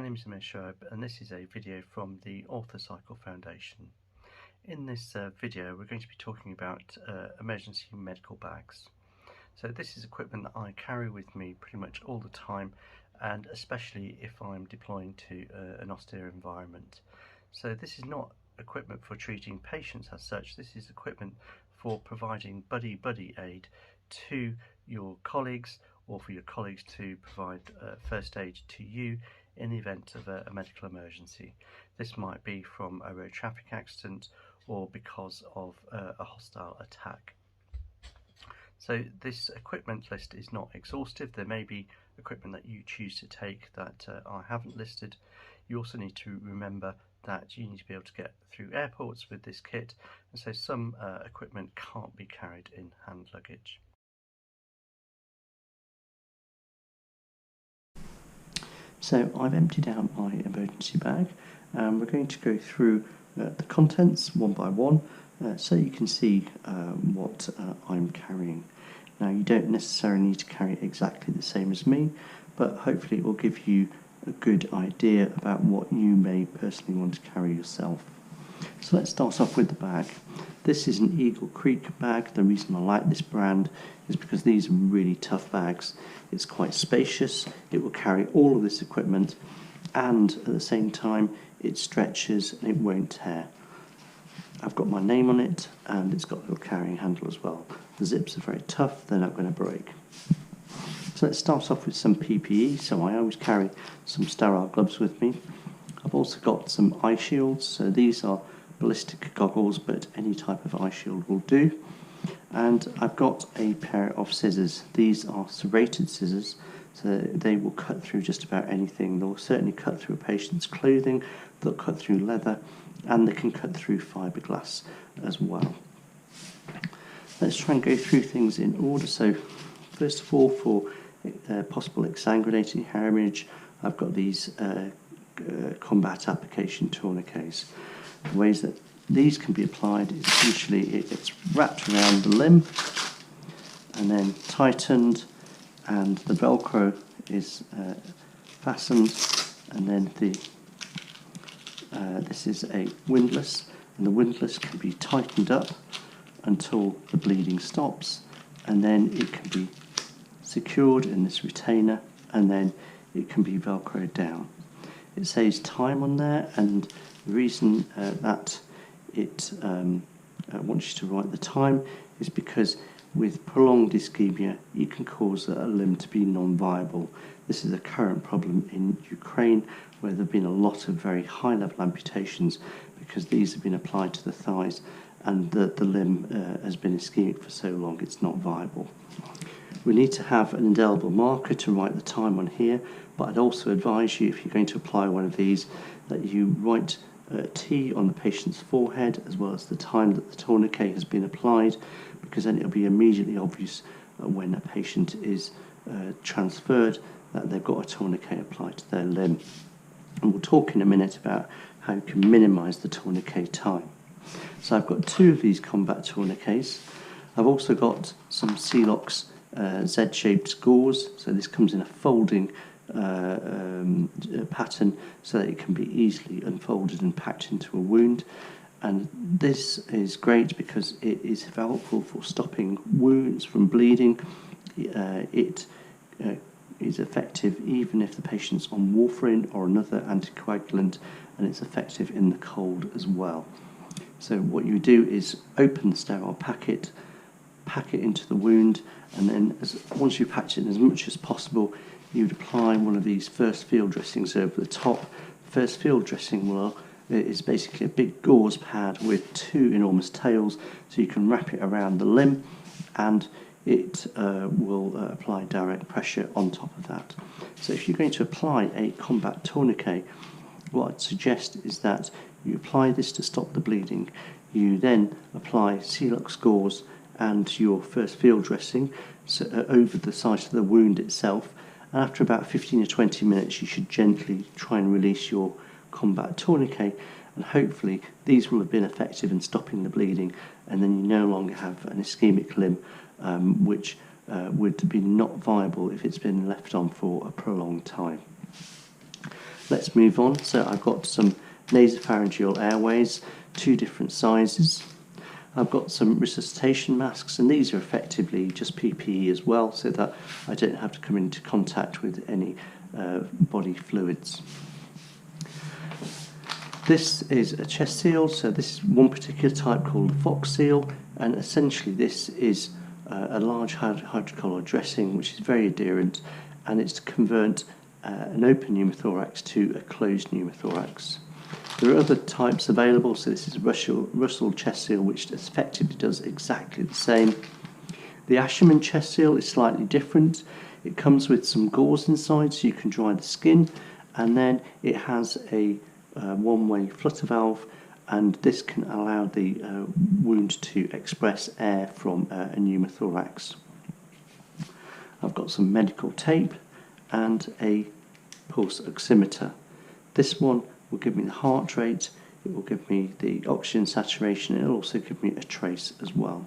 name is Shoaib, and this is a video from the Orthocycle Foundation. In this video we're going to be talking about emergency medical bags. So this is equipment that I carry with me pretty much all the time, and especially if I'm deploying to an austere environment. So this is not equipment for treating patients as such. This is equipment for providing buddy aid to your colleagues, or for your colleagues to provide first aid to you in the event of a medical emergency. This might be from a road traffic accident or because of a hostile attack. So this equipment list is not exhaustive. There may be equipment that you choose to take that I haven't listed. You also need to remember that you need to be able to get through airports with this kit, and so some equipment can't be carried in hand luggage. So I've emptied out my emergency bag, and we're going to go through the contents one by one so you can see what I'm carrying. Now, you don't necessarily need to carry exactly the same as me, but hopefully it will give you a good idea about what you may personally want to carry yourself. So let's start off with the bag. This is an Eagle Creek bag. The reason I like this brand is because these are really tough bags. It's quite spacious, it will carry all of this equipment, and at the same time it stretches and it won't tear. I've got my name on it, and it's got a little carrying handle as well. The zips are very tough, they're not going to break. So let's start off with some PPE. So I always carry some sterile gloves with me. I've also got some eye shields. So these are ballistic goggles, but any type of eye shield will do. And I've got a pair of scissors. These are serrated scissors, so they will cut through just about anything. They'll certainly cut through a patient's clothing, they'll cut through leather, and they can cut through fiberglass as well. Let's try and go through things in order. So first of all, for possible exsanguinating hemorrhage, I've got these combat application tourniquets. The ways that these can be applied is essentially it's wrapped around the limb and then tightened, and the Velcro is fastened, and then this is a windlass, and the windlass can be tightened up until the bleeding stops, and then it can be secured in this retainer, and then it can be velcroed down. It saves time on there, and the reason that it wants you to write the time is because with prolonged ischemia you can cause a limb to be non-viable. This is a current problem in Ukraine, where there have been a lot of very high level amputations because these have been applied to the thighs, and the limb has been ischemic for so long it's not viable. We need to have an indelible marker to write the time on here, but I'd also advise you, if you're going to apply one of these, that you write T on the patient's forehead as well as the time that the tourniquet has been applied, because then it'll be immediately obvious when a patient is transferred that they've got a tourniquet applied to their limb. And we'll talk in a minute about how you can minimise the tourniquet time. So I've got two of these combat tourniquets. I've also got some CELOX Z-shaped gauze, so this comes in a folding pattern so that it can be easily unfolded and packed into a wound. And this is great because it is helpful for stopping wounds from bleeding. It is effective even if the patient's on warfarin or another anticoagulant, and it's effective in the cold as well. So what you do is open the sterile packet, pack it into the wound, and then once you've packed it in as much as possible, you'd apply one of these first field dressings over the top. First field dressing is basically a big gauze pad with two enormous tails, so you can wrap it around the limb, and it will apply direct pressure on top of that. So if you're going to apply a combat tourniquet, what I'd suggest is that you apply this to stop the bleeding. You then apply CELOX gauze and your first field dressing over the site of the wound itself, and after about 15 or 20 minutes you should gently try and release your combat tourniquet, and hopefully these will have been effective in stopping the bleeding, and then you no longer have an ischemic limb which would be not viable if it's been left on for a prolonged time. let's move on. So I've got some nasopharyngeal airways, 2 different sizes. I've got some resuscitation masks, and these are effectively just PPE as well, so that I don't have to come into contact with any body fluids. This is a chest seal, so this is one particular type called the FOXSEAL, and essentially this is a large hydrocolloid dressing which is very adherent, and it's to convert an open pneumothorax to a closed pneumothorax. There are other types available, so this is a Russell chest seal which effectively does exactly the same. The ASHERMAN chest seal is slightly different. It comes with some gauze inside so you can dry the skin, and then it has a one-way flutter valve, and this can allow the wound to express air from a pneumothorax. I've got some medical tape and a pulse oximeter. This one will give me the heart rate, it will give me the oxygen saturation, and it will also give me a trace as well.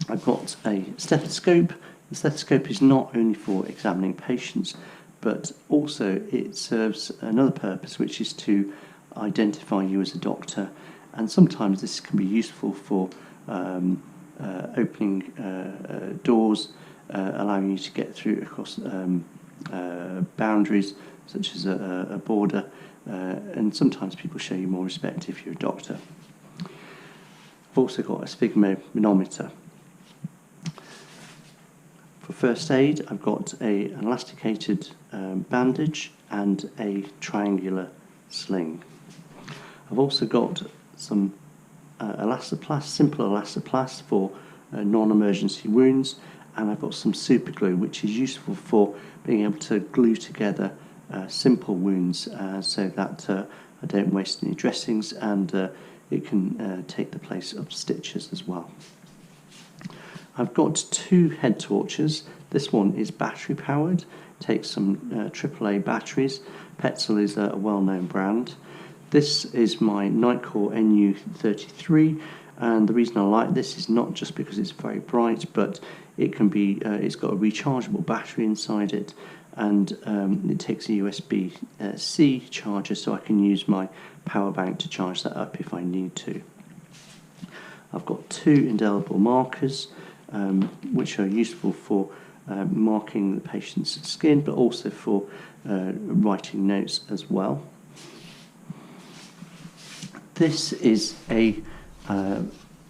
I've got a stethoscope. The stethoscope is not only for examining patients, but also it serves another purpose, which is to identify you as a doctor, and sometimes this can be useful for opening doors, allowing you to get through across boundaries such as a border, and sometimes people show you more respect if you're a doctor. I've also got a sphygmomanometer. For first aid, I've got an elasticated bandage and a triangular sling. I've also got some elastoplast, simple elastoplast for non-emergency wounds, and I've got some super glue, which is useful for being able to glue together simple wounds so that I don't waste any dressings, and it can take the place of stitches as well. I've got 2 head torches. This one is battery powered, takes some AAA batteries. PETZL is a well-known brand. This is my NITECORE NU33, and the reason I like this is not just because it's very bright, but it can be it's got a rechargeable battery inside it, and it takes a USB-C charger, so I can use my power bank to charge that up if I need to. I've got 2 indelible markers, which are useful for marking the patient's skin, but also for writing notes as well. This is a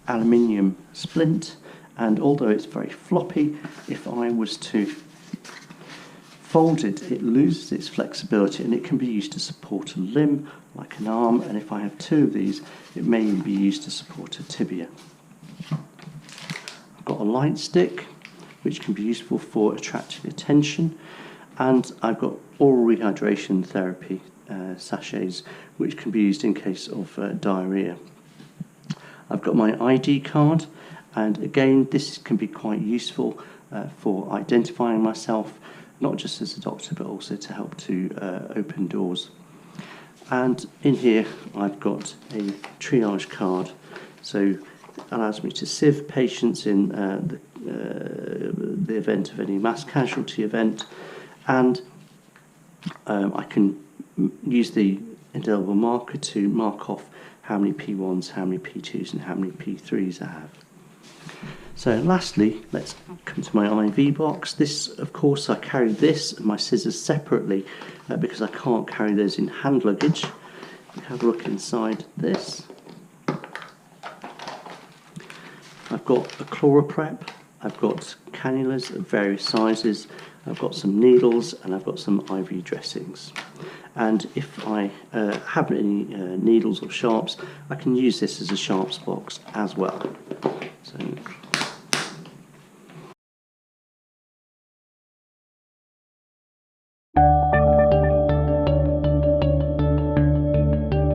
aluminium splint, and although it's very floppy, if I was to fold it, it loses its flexibility, and it can be used to support a limb like an arm, and if I have 2 of these, it may even be used to support a tibia. I've got a light stick, which can be useful for attracting attention, and I've got oral rehydration therapy sachets, which can be used in case of diarrhea. I've got my ID card, and again this can be quite useful for identifying myself, not just as a doctor but also to help to open doors. And in here I've got a triage card, so it allows me to sieve patients in the event of any mass casualty event, and I can use the indelible marker to mark off how many P1s, how many P2s and how many P3s I have. So lastly, let's come to my IV box. This, of course, I carry this and my scissors separately because I can't carry those in hand luggage. You have a look inside this. I've got a ChloraPrep, I've got cannulas of various sizes, I've got some needles, and I've got some IV dressings. And if I have any needles or sharps, I can use this as a sharps box as well. So